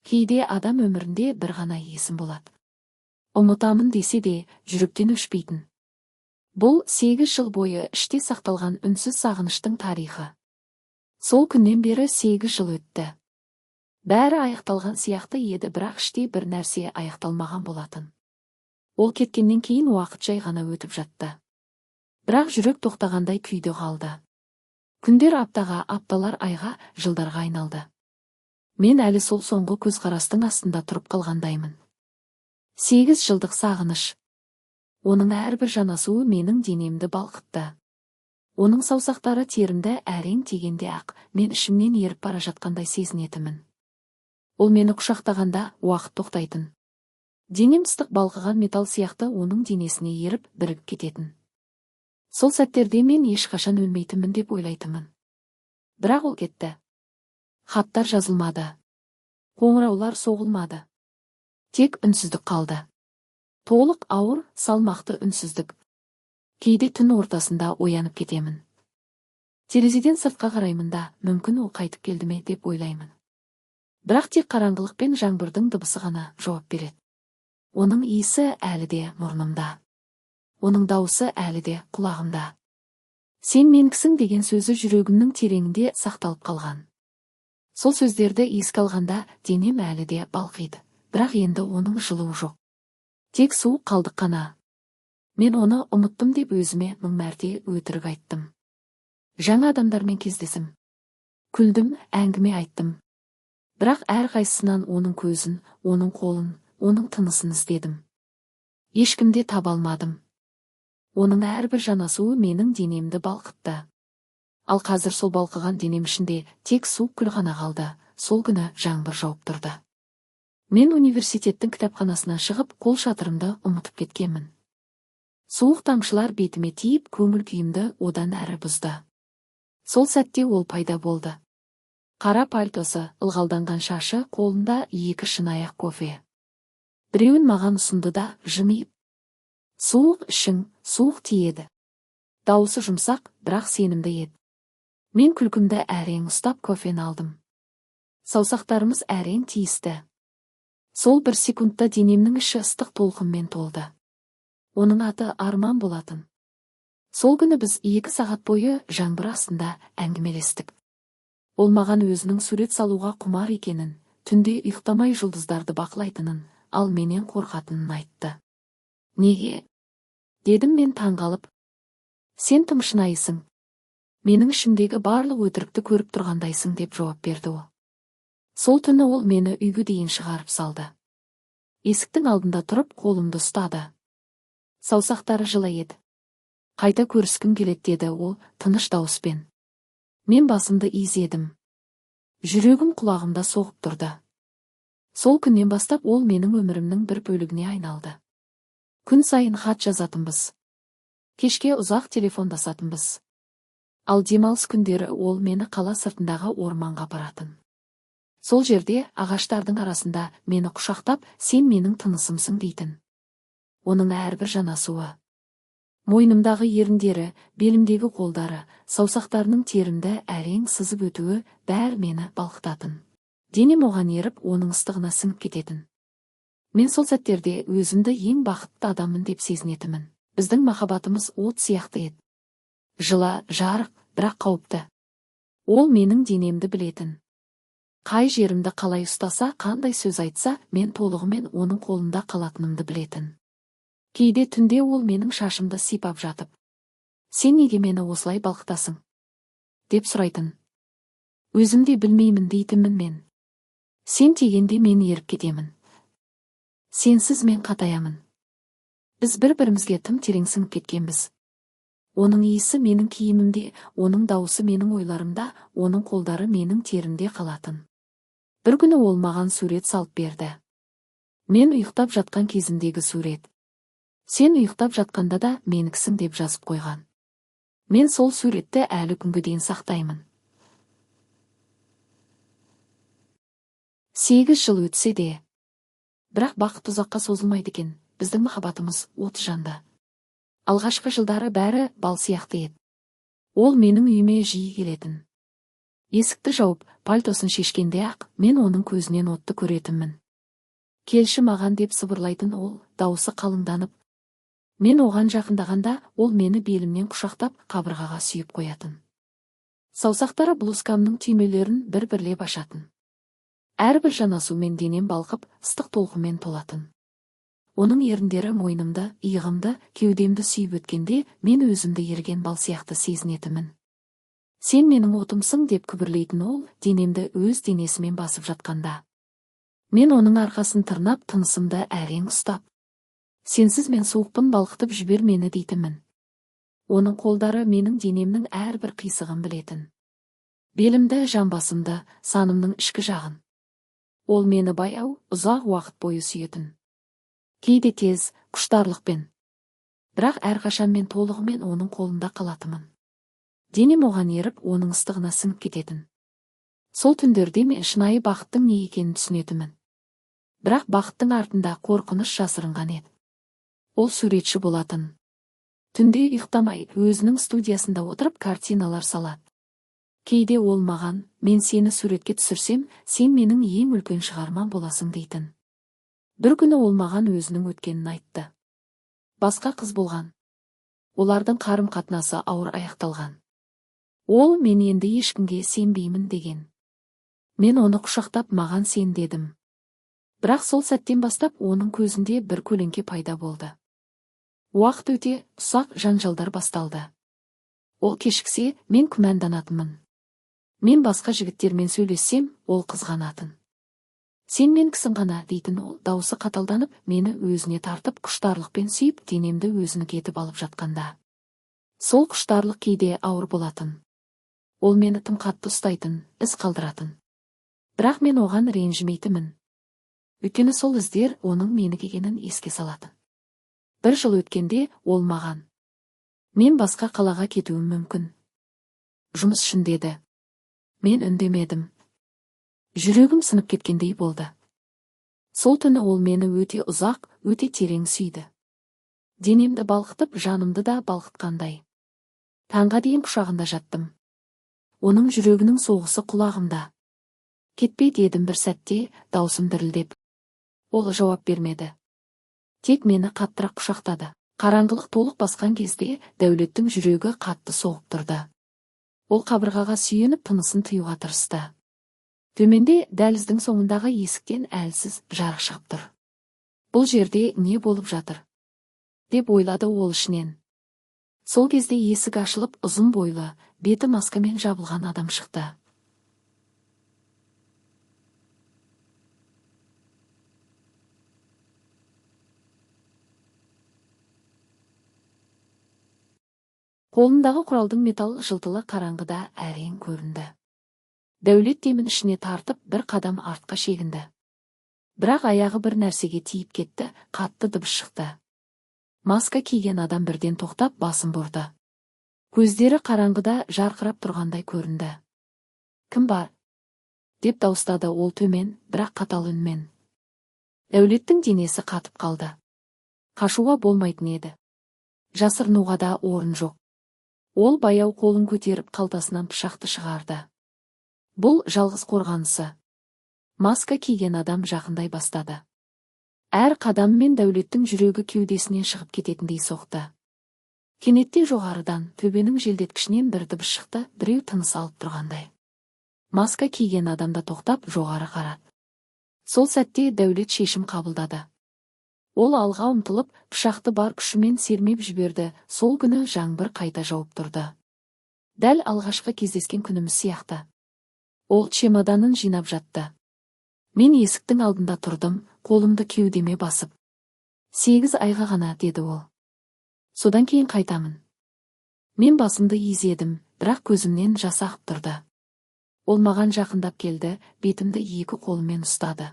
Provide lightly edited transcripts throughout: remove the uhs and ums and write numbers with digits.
Кейде адам өмірінде бір ғана есім болады. Ұмытамын десе де, жүректен өшпейтін. Бұл 8 жыл бойы іште сақталған үнсіз сағыныштың тарихы. Сол күннен бері 8 жыл өтті. Бәрі аяқталған сияқты еді, бірақ іште бір нәрсе аяқталмаған болатын. Ол кеткеннен кейін уақыт жай ғана өтіп жатты. Бірақ жүрек тоқтағандай күйде қалды. Күндер аптаға, апталар айға, жылдарға айналды. Мен әлі сол соңғы көзқарастың астында тұрып қалғандаймын. 8 жылдық сағыныш. Оның әрбір жанасуы менің денемді балқытты. Оның саусақтары терімді әрең тигенде ақ, мен ішімнен еріп бара жатқандай сезінетімін. Ол мені құшақтағанда уақыт тоқтайтын. Денем ыстық балқыған металл сияқты оның денесіне еріп бірігіп кететін. Сол сәттерде мен ешқашан өлмейтінмін деп ойлайтынмын. Бірақ ол кетті. Хаттар жазылмады. Қоңыраулар соғылмады. Тек үнсіздік қалды. Толық ауыр, салмақты үнсіздік. Кейде түн ортасында оянып кетемін. Терезеден сыртқа қараймын да, мүмкін ол қайтып келді ме деп ойлаймын. Бірақ тек қараңғылық пен жаңбырдың дыбысы ғана жауап береді. Оның иісі әлі де мұрнымда. Оның дауысы әлі де құлағымда. Сен меніксің деген сөзі жүрегімнің тереңінде сақталып қалған. Сол сөздерді еске алғанда денем әлі де балқиды, бірақ енді оның жылуы жоқ. Тек суық қалдық қана. Мен оны ұмыттым деп өзіме 1000 мәрте өтірік айттым. Жаңа адамдармен кездесім. Күлдім, әңгіме айттым. Бірақ әрқайсысынан оның көзін, оның қолын, оның тынысын іздедім. Ешкімде таба алмадым. Оның әрбір жанасуы менің денемді балқытты. Ал қазір сол балқыған денем ішінде тек суық күл ғана қалды. Сол күні жаңбыр жауып тұрды. Мен университеттің кітапханасынан шығып, қол шатырымды ұмытып кеткенмін. Суық тамшылар бетіме тиіп, көңіл күйімді одан әрі бұзды. Сол сәтте ол пайда болды. Қара пальтосы, ылғалданған шашы, қолында 2 шынаяқ кофе. Біреуін маған ұсынды да, жымиып. Суық ішің, суық тиеді. Дауысы жұмсақ, бірақ сенімді еді. Мен күлкімді әрең ұстап кофені алдым. Саусақтарымыз әрең тиісті. Сол бір секундта денемнің іші ыстық толқынмен толды. Оның аты Арман болатын. Сол күні біз 2 сағат бойы жаңбыр астында әңгімелестік. Ол маған өзінің сурет салуға құмар екенін, түнде ұйықтамай жұлдыздарды бақылайтынын, ал менен қорқатынын айтты. Неге? Дедім мен таңғалып. Сен тым шынайысың. Менің ішімдегі барлық өтірікті көріп тұрғандайсың деп жауап берді ол. Сол түні ол мені үйге дейін шығарып салды. Есіктің алдында тұрып қолымды ұстады. Саусақтары жылы еді. Қайта көріскім келеді деді ол тыныш дауыспен. Мен басымды изедім. Жүрегім құлағымда соғып тұрды. Сол күннен бастап ол менің өмірімнің бір бөлігіне айналды. Күн сайын хат жазатынбыз. Кешке ұзақ телефондасатынбыз. Ал демалыс күндері ол мені қала сыртындағы орманға апаратын. Сол жерде ағаштардың арасында мені құшақтап, сен менің тынысымсың дейтін. Оның әрбір жанасуы. Мойнымдағы еріндері, белімдегі қолдары, саусақтарының терімді әрең сызып өтуі бәрі мені балқытатын. Денем оған еріп, оның ыстығына сіңіп кететін. Мен сол сәттерде өзімді ең бақытты адаммын деп сезінетімін. Біздің махаббатымыз от сияқты еді. Жылы, жарық, бірақ қауіпті. Ол менің денемді білетін. Қай жерімді қалай ұстаса, қандай сөз айтса, мен толығымен оның қолында қалатынымды білетін. Кейде түнде ол менің шашымды сипап жатып. Сен неге мені осылай балқытасың? Деп сұрайтын. Өзімде білмеймін дейтінмін мен. Сен тигенде мен еріп кетемін. Сенсіз мен қатаямын. Біз бір-бірімізге тым терең сіңіп кеткенбіз. Оның иісі менің киімімде, оның дауысы менің ойларымда, оның қолдары менің терімде қалатын. Бір күні ол маған сурет салып берді. Мен ұйықтап жатқан кезімдегі сурет. Сен ұйықтап жатқанда да меніксің деп жазып қойған. Мен сол суретті әлі күнге дейін сақтаймын. 8 жыл өтсе де. Бірақ бақыт ұзаққа созылмайды екен, біздің махаббатымыз от жанды. Алғашқы жылдары бәрі бал сияқты еді. Ол менің үйіме жиі келетін. Есікті жауып, пальтосын шешкенде-ақ, мен оның көзінен отты көретінмін. Келші маған деп сыбырлайтын ол, дауысы қалыңданып. Мен оған жақындағанда, ол мені белімнен құшақтап, қабырғаға сүйіп қоятын. Саусақтары блузкамның түймелерін бір-бірлеп ашатын. Әрбір жанасумен денем балқып, ыстық толқынмен толатын. Оның еріндері мойнымды, иығымды, кеудемді сүйіп өткенде, мен өзімді ерген бал сияқты сезінетімін. Сен менің отымсың деп күбірлейтін ол, денемді өз денесімен басып жатқанда. Мен оның арқасын тырнап, тынысымды әрең ұстап. Сенсіз мен суықпын, балқытып жібер мені дейтімін. Оның қолдары менің денемнің әрбір қисығын білетін. Белімді, жамбасымды, санымның ішкі жағын. Ол мені баяу, ұзақ уақыт бойы сүйетін. Кейде тез, құштарлықпен. Бірақ әрқашан мен толығымен оның қолында қалатымын. Денем оған еріп, оның ыстығына сіңіп кететін. Сол түндерде мен шынайы бақыттың не екенін түсінетімін. Бірақ бақыттың артында қорқыныш жасырынған еді. Ол суретші болатын. Түнде ұйықтамай, өзінің студиясында отырып картиналар салады. Кейде ол маған, мен сені суретке түсірсем, сен менің ең үлкен шығармам боласың дейтін. Бір күні ол маған өзінің өткенін айтты. Басқа қыз болған. Олардың қарым-қатынасы ауыр аяқталған. Ол мен енді ешкімге сенбеймін деген. Мен оны құшақтап маған сен дедім. Бірақ сол сәттен бастап оның көзінде бір көлеңке пайда болды. Уақыт өте, ұсақ жанжалдар басталды. Ол кешіксе, мен күмәнданатынмын. Мен басқа жігіттермен сөйлессем, ол қызғанатын. Сен менікісің ғана дейтін ол, дауысы қаталданып, мені өзіне тартып, құштарлықпен сүйіп, денемді өзіні кетіп алып жатқанда. Сол құштарлық кейде ауыр болатын. Ол мені тым қатты ұстайтын, із қалдыратын. Бірақ мен оған ренжімейтінмін. Өйткені сол іздер оның менікі екенін еске салатын. Бір жыл өткенде ол маған. Мен басқа қалаға кетуім мүмкін. Жұмыс үшін деді. Мен үндемедім. Жүрегім сынып кеткендей болды. Сол түні ол мені өте ұзақ, өте терең сүйді. Денемді балқытып, жанымды да балқытқандай. Таңға дейін құшағында жаттым. Оның жүрегінің соғысы құлағымда. Кетпе дедім бір сәтте, даусым дірілдеп. Ол жауап бермеді. Тек мені қаттырақ құшақтады. Қараңғылық толық басқан кезде Дәулеттің жүрегі қатты соғып тұрды. Ол қабырғаға сүйеніп тынысын тыюға тырысты. Төменде дәліздің соңындағы есіктен әлсіз жарық шығып тұр. Бұл жерде не болып жатыр? Деп ойлады ол ішінен. Сол кезде есік ашылып, ұзын бойлы, беті маскамен жабылған адам шықты. Қолындағы құралдың металл жылтылы қараңғыда әрең көрінді. Дәулет демін ішіне тартып, бір қадам артқа шегінді. Бірақ аяғы бір нәрсеге тиіп кетті, қатты дыбыс шықты. Маска киген адам бірден тоқтап, басын бұрды. Көздері қараңғыда жарқырап тұрғандай көрінді. Кім бар? Деп дауыстады ол төмен, бірақ қатал үнмен. Дәулеттің денесі қатып қалды. Қашуға болмайтын еді. Жасырынуға да орын жоқ. Ол баяу қолын көтеріп қалтасынан пышақты шығарды. Бұл жалғыз қорғанысы. Маска киген адам жақындай бастады. Әр қадаммен Дәулеттің жүрегі кеудесінен шығып кететіндей соқты. Кенетте жоғарыдан, төбенің желдеткішінен бір дыбыс шықты, біреу тыныс алып тұрғандай. Маска киген адамда тоқтап, жоғары қарады. Сол сәтте Дәулет шешім қабылдады. Ол алға ұмтылып, пышақты бар күшімен сермеп жіберді. Сол күні жаңбыр қайта жауып тұрды. Дәл алғашқы кездескен күніміз сияқты. Ол чемоданын жинап жатты. Мен есіктің алдында тұрдым, қолымды кеудеме басып. 8 айға ғана, деді ол. Содан кейін қайтамын. Мен басымды изедім, бірақ көзімнен жас ағып тұрды. Ол маған жақындап келді, бетімді екі қолымен ұстады.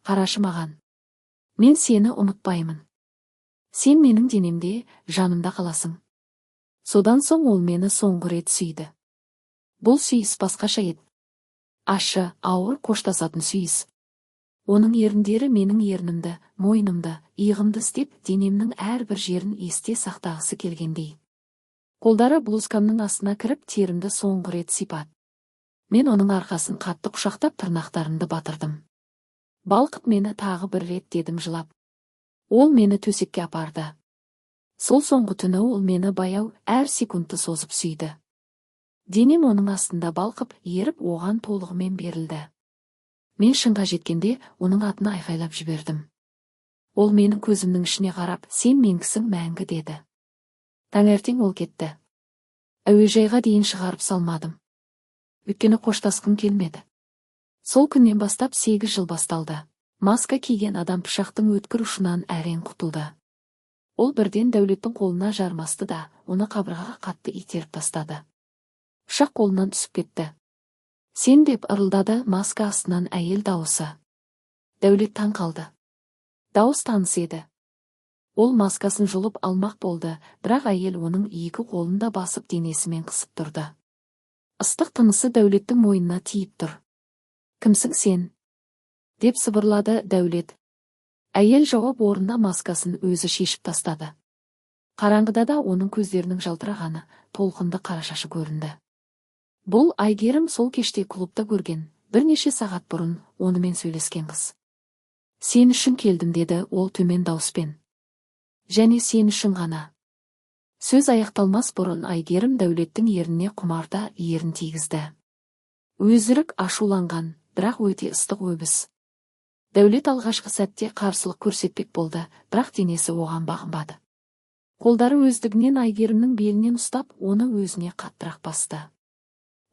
Қарашы маған. Мен сені ұмытпаймын. Сен менің денемде, жанымда қаласың. Содан соң ол мені соңғы рет сүйді. Бұл сүйіс басқаша еді. Ащы, ауыр қоштасатын сүйіс. Оның еріндері менің ернімді, мойнымды, иығымды істеп, денемнің әрбір жерін есте сақтағысы келгендей. Қолдары блузкамның астына кіріп, терімді соңғы рет сипады. Мен оның арқасын қатты құшақтап тырнақтарымды батырдым. Балқып мені тағы бір рет дедім жылап. Ол мені төсекке апарды. Сол соңғы түні ол мені баяу әр секундты созып сүйді. Денем оның астында балқып, еріп оған толығымен берілді. Мен шыңға жеткенде оның атын айқайлап жібердім. Ол менің көзімнің ішіне қарап, сен менгісің мәңгі деді. Таңертең ол кетті. Әуежайға дейін шығарып салмадым. Өйткені қоштасқым келмеді. Сол күннен бастап 8 жыл басталды. Маска киген адам пышақтың өткір ұшынан әрең құтылды. Ол бірден Дәулеттің қолына жармасты да, оны қабырғаға қатты итеріп тастады. Пышақ қолынан түсіп кетті. Сен деп ырылдады маска астынан әйел дауысы. Дәулет таң қалды. Дауыс таныс еді. Ол маскасын жұлып алмақ болды, бірақ әйел оның екі қолын да басып денесімен қысып тұрды. Ыстық тынысы Дәулеттің мойнына тиіп тұр. Кімсің сен? Деп сыбырлады Дәулет. Әйел жауап орнына маскасын өзі шешіп тастады. Қараңғыда да оның көздерінің жалтырағаны, толқынды қара шашы көрінді. Бұл Айгерім сол кеште клубта көрген, бірнеше сағат бұрын онымен сөйлескен қыз. Сен үшін келдім деді ол төмен дауыспен. Және сен үшін ғана. Сөз аяқталмас бұрын Айгерім Дәулеттің ерніне құмарта ерін тигізді. Өзірік ашуланған, бірақ өте ыстық өбіс. Дәулет алғашқы сәтте қарсылық көрсетпек болды, бірақ денесі оған бағынбады. Қолдары өздігінен Айгерімнің белінен ұстап, оны өзіне қаттырақ басты.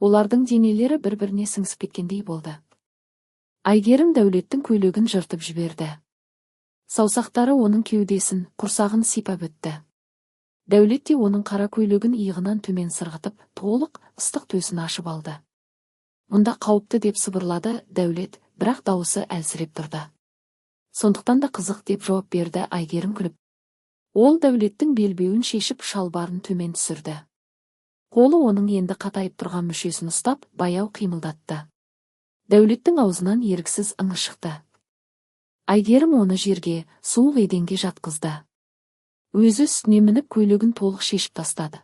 Олардың денелері бір-біріне сіңісіп кеткендей болды. Айгерім Дәулеттің көйлегін жыртып жіберді. Саусақтары оның кеудесін, құрсағын сипап өтті. Дәулет те оның қара көйлегін иығынан төмен сырғытып, толық ыстық төсін ашып алды. Мұнда қауіпті деп сыбырлады Дәулет, бірақ дауысы әлсіреп тұрды. Сондықтан да қызық деп жауап берді Айгерім күліп. Ол Дәулеттің белбеуін шешіп шалбарын төмен түсірді. Қолы оның енді қатайып тұрған мүшесін ұстап, баяу қимылдатты. Дәулеттің аузынан еріксіз ыңы шықты. Айгерім оны жерге, суық еденге жатқызды. Өзі үстіне мініп көйлегін толық шешіп тастады.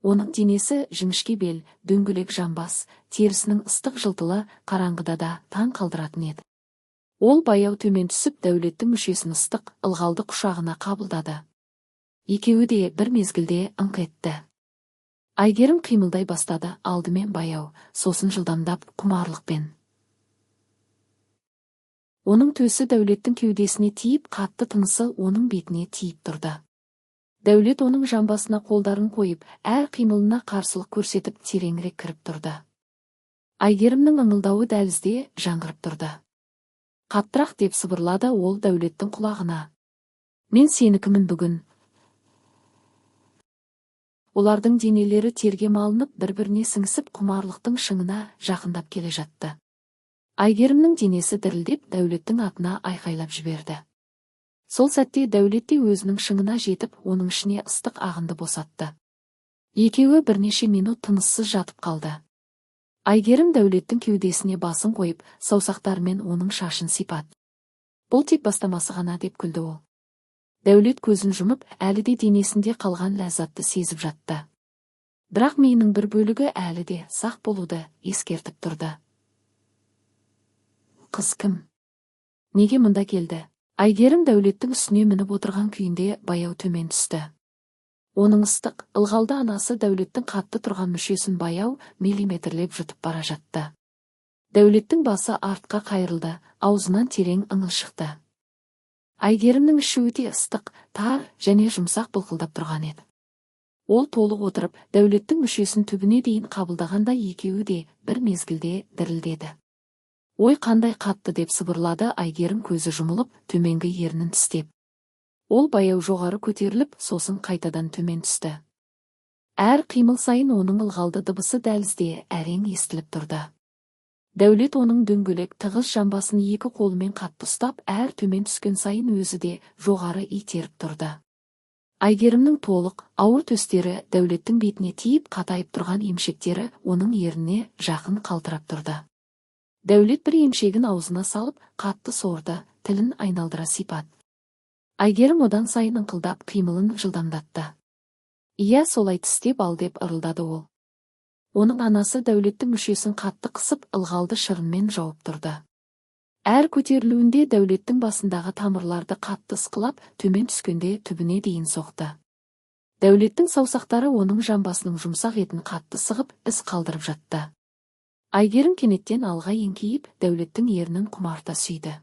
Оның денесі жіңішке бел, дөңгелек жамбас, терісінің ыстық жылтылы қараңғыда да таң қалдыратын еді. Ол баяу төмен түсіп Дәулеттің мүшесін ыстық, ылғалды құшағына қабылдады. Екеуі де бір мезгілде ыңқ етті. Айгерім қимылдай бастады, алдымен баяу, сосын жылдамдап құмарлықпен. Оның төсі Дәулеттің кеудесіне тиіп, қатты тынысы оның бетіне тиіп тұрды. Дәулет оның жамбасына қолдарын қойып, әр қимылына қарсылық көрсетіп, тереңірек кіріп тұрды. Айгерімнің ыңылдауы дәлізде жаңғырып тұрды. Қаттырақ деп сыбырлады ол Дәулеттің құлағына. Мен сенікімін бүгін. Олардың денелері терге малынып, бір-біріне сіңісіп, құмарлықтың шыңына жақындап келе жатты. Айгерімнің денесі дірілдеп, Дәулеттің атына айқайлап жіберді. Сол сәтте Дәулет те өзінің шыңына жетіп, оның ішіне ыстық ағынды босатты. Екеуі бірнеше минут тыныссыз жатып қалды. Айгерім Дәулеттің кеудесіне басын қойып, саусақтарымен оның шашын сипады. Бұл тек бастамасы ғана деп күлді ол. Дәулет көзін жұмып, әлі де денесінде қалған ләззатты сезіп жатты. Бірақ миының бір бөлігі әлі де сақ болуды ескертіп тұрды. Қыз кім? Неге мұнда келді? Айгерім Дәулеттің үстіне мініп отырған күйінде баяу төмен түсті. Оның ыстық, ылғалды анасы Дәулеттің қатты тұрған мүшесін баяу, миллиметрлеп жұтып бара жатты. Дәулеттің басы артқа қайырылды, аузынан терең ыңыл шықты. Айгерімнің іші өте ыстық, тар және жұмсақ былқылдап тұрған еді. Ол толық отырып, Дәулеттің мүшесін түбіне дейін қабылдағанда екеуі де бір мезгілде дірілдеді. Ой, қандай қатты деп сыбырлады Айгерім көзі жұмылып, төменгі ернін тістеп. Ол баяу жоғары көтеріліп, сосын қайтадан төмен түсті. Әр қимыл сайын оның ылғалды дыбысы дәлізде әрең естіліп тұрды. Дәулет оның дөңгелек тығыз жамбасын екі қолымен қатты ұстап, әр төмен түскен сайын өзі де жоғары итеріп тұрды. Айгерімнің толық, ауыр төстері Дәулеттің бетіне тиіп, қатайып тұрған емшектері оның ерніне жақын қалтырап тұрды. Дәулет бір емшегін аузына салып, қатты сорды, тілін айналдыра сипады. Айгерім одан сайын ыңқылдап, қимылын жылдамдатты. Иә, солай тістеп ал деп ырылдады ол. Оның анасы Дәулеттің мүшесін қатты қысып, ылғалды шырынмен жауып тұрды. Әр көтерілуінде Дәулеттің басындағы тамырларды қатты ысқылап, төмен түскенде түбіне дейін соқты. Дәулеттің саусақтары оның жамбасының жұмсақ етін қатты сығып, із қалдырып жатты. Айгерім кенеттен алға еңкейіп, Дәулеттің ернін құмарта сүйді.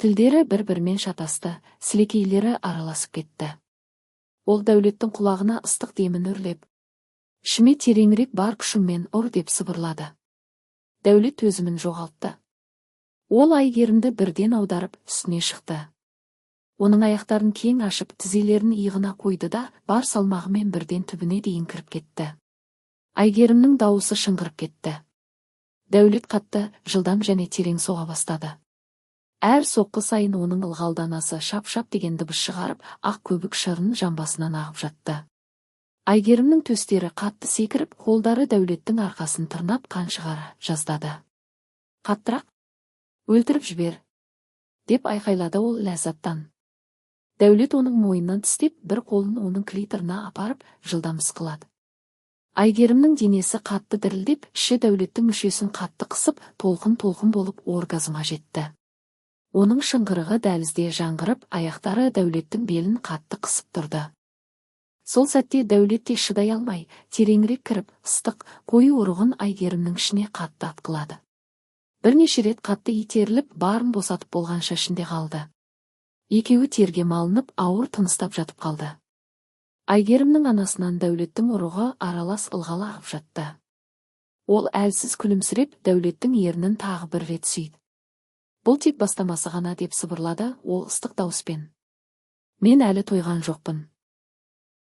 Тілдері бір-бірімен шатасты, сілекейлері араласып кетті. Ол Дәулеттің құлағына ыстық демін үрлеп, «Ішіме тереңірек бар күшіңмен ұр» деп сыбырлады. Дәулет төзімін жоғалтты. Ол Айгерімді бірден аударып, үстіне шықты. Оның аяқтарын кең ашып, тізелерін иығына қойды да, бар салмағымен бірден түбіне дейін кіріп кетті. Айгерімнің дауысы шыңғырып кетті. Дәулет қатты, жылдам және терең соға бастады. Әр соққы сайын оның ылғалданасы шап-шап деген дыбыс шығарып, ақ көбік шырын жамбасынан ағып жатты. Айгерімнің төстері қатты секіріп, қолдары Дәулеттің арқасын тырнап қан шығара жаздады. «Қаттырақ! Өлтіріп жібер!» деп айқайлады ол ләззаттан. Дәулет оның мойнынан тістеп, бір қолын оның клиторына апарып, жылдам ысқылады. Айгерімнің денесі қатты дірілдеп, іші Дәулеттің мүшесін қатты қысып, толқын-толқын болып оргазмға жетті. Оның шыңғырығы дәлізде жаңғырып, аяқтары Дәулеттің белін қатты қысып тұрды. Сол сәтте Дәулет те шыдай алмай, тереңірек кіріп, ыстық, қою ұрығын Айгерімнің ішіне қатты атқылады. Бірнеше рет қатты итеріліп, барын босатып болғанша ішінде қалды. Екеуі терге малынып, ауыр тыныстап жатып қалды. Айгерімнің анасынан Дәулеттің ұрығы аралас ылғалы ағып жатты. Ол әлсіз күлімсіреп, Дәулеттің ернін тағы бір рет сүйді. «Бұл тек бастамасы ғана» деп сыбырлады ол ыстық дауыспен. «Мен әлі тойған жоқпын».